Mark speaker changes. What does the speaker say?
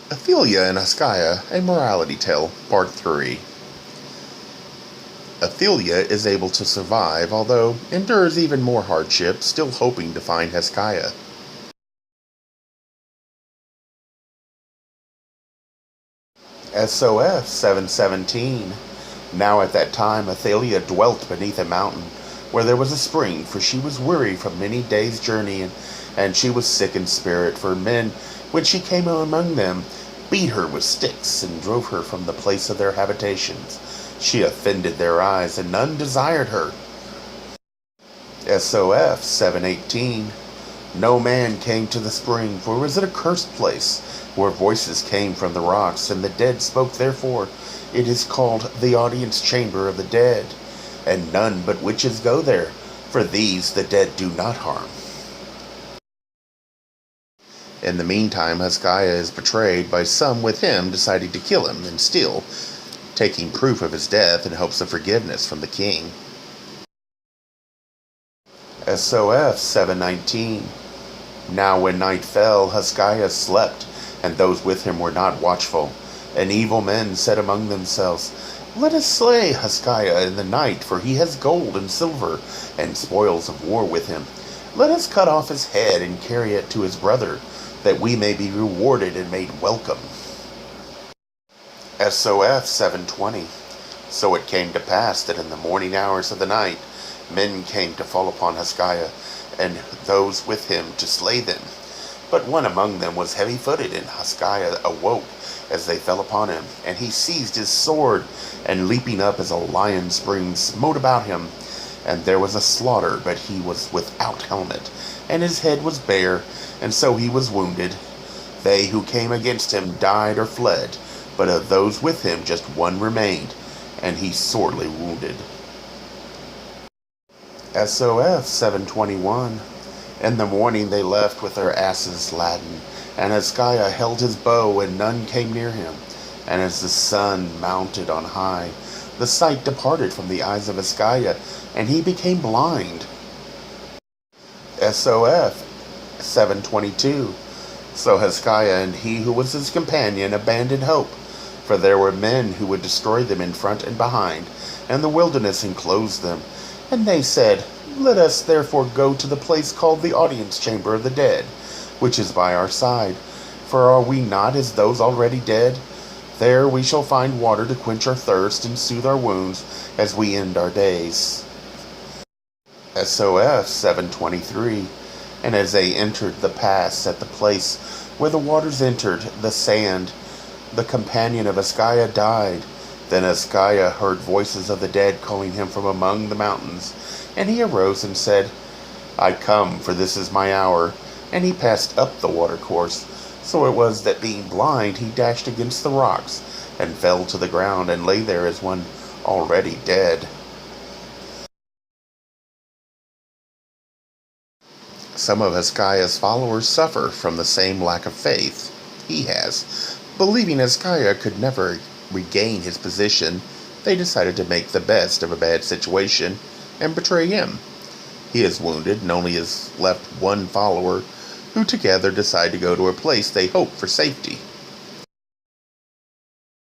Speaker 1: Athelia and Hoskiah, a Morality Tale, Part 3. Athelia is able to survive, although endures even more hardship, still hoping to find Hoskiah. SOF 717. Now at that time Athelia dwelt beneath a mountain, where there was a spring, for she was weary from many days' journey, and she was sick in spirit, for men, when she came among them, beat her with sticks, and drove her from the place of their habitations. She offended their eyes, and none desired her. SOF 718. No man came to the spring, for it was an accursed place, where voices came from the rocks, and the dead spoke therefore. It is called the audience chamber of the dead, and none but witches go there, for these the dead do not harm. In the meantime, Hoskiah is betrayed by some with him deciding to kill him, and still taking proof of his death in hopes of forgiveness from the king. SOF 719. Now when night fell, Hoskiah slept, and those with him were not watchful. And evil men said among themselves, Let us slay Hoskiah in the night, for he has gold and silver, and spoils of war with him. Let us cut off his head and carry it to his brother, that we may be rewarded and made welcome. SOF 720. So it came to pass that in the morning hours of the night, men came to fall upon Hoskiah, and those with him to slay them. But one among them was heavy-footed, and Hoskiah awoke as they fell upon him. And he seized his sword, and leaping up as a lion springs, smote about him. And there was a slaughter, but he was without helmet, and his head was bare, and so he was wounded. They who came against him died or fled, but of those with him just one remained, and he sorely wounded. SOF 721. In the morning they left with their asses laden, and Hoskiah held his bow, and none came near him. And as the sun mounted on high, the sight departed from the eyes of Hoskiah, and he became blind. SOF 722. So Hoskiah and he who was his companion abandoned hope, for there were men who would destroy them in front and behind, and the wilderness enclosed them. And they said, Let us therefore go to the place called the audience chamber of the dead, which is by our side. For are we not as those already dead? There we shall find water to quench our thirst and soothe our wounds as we end our days. SOF 723. And as they entered the pass at the place where the waters entered the sand, the companion of Hoskiah died. Then Hoskiah heard voices of the dead calling him from among the mountains, and he arose and said, I come, for this is my hour. And he passed up the watercourse. So it was that being blind he dashed against the rocks, and fell to the ground, and lay there as one already dead. Some of Hoskiah's followers suffer from the same lack of faith he has. Believing Hoskiah could never regain his position, they decided to make the best of a bad situation and betray him. He is wounded, and only is left one follower, who together decide to go to a place they hope for safety.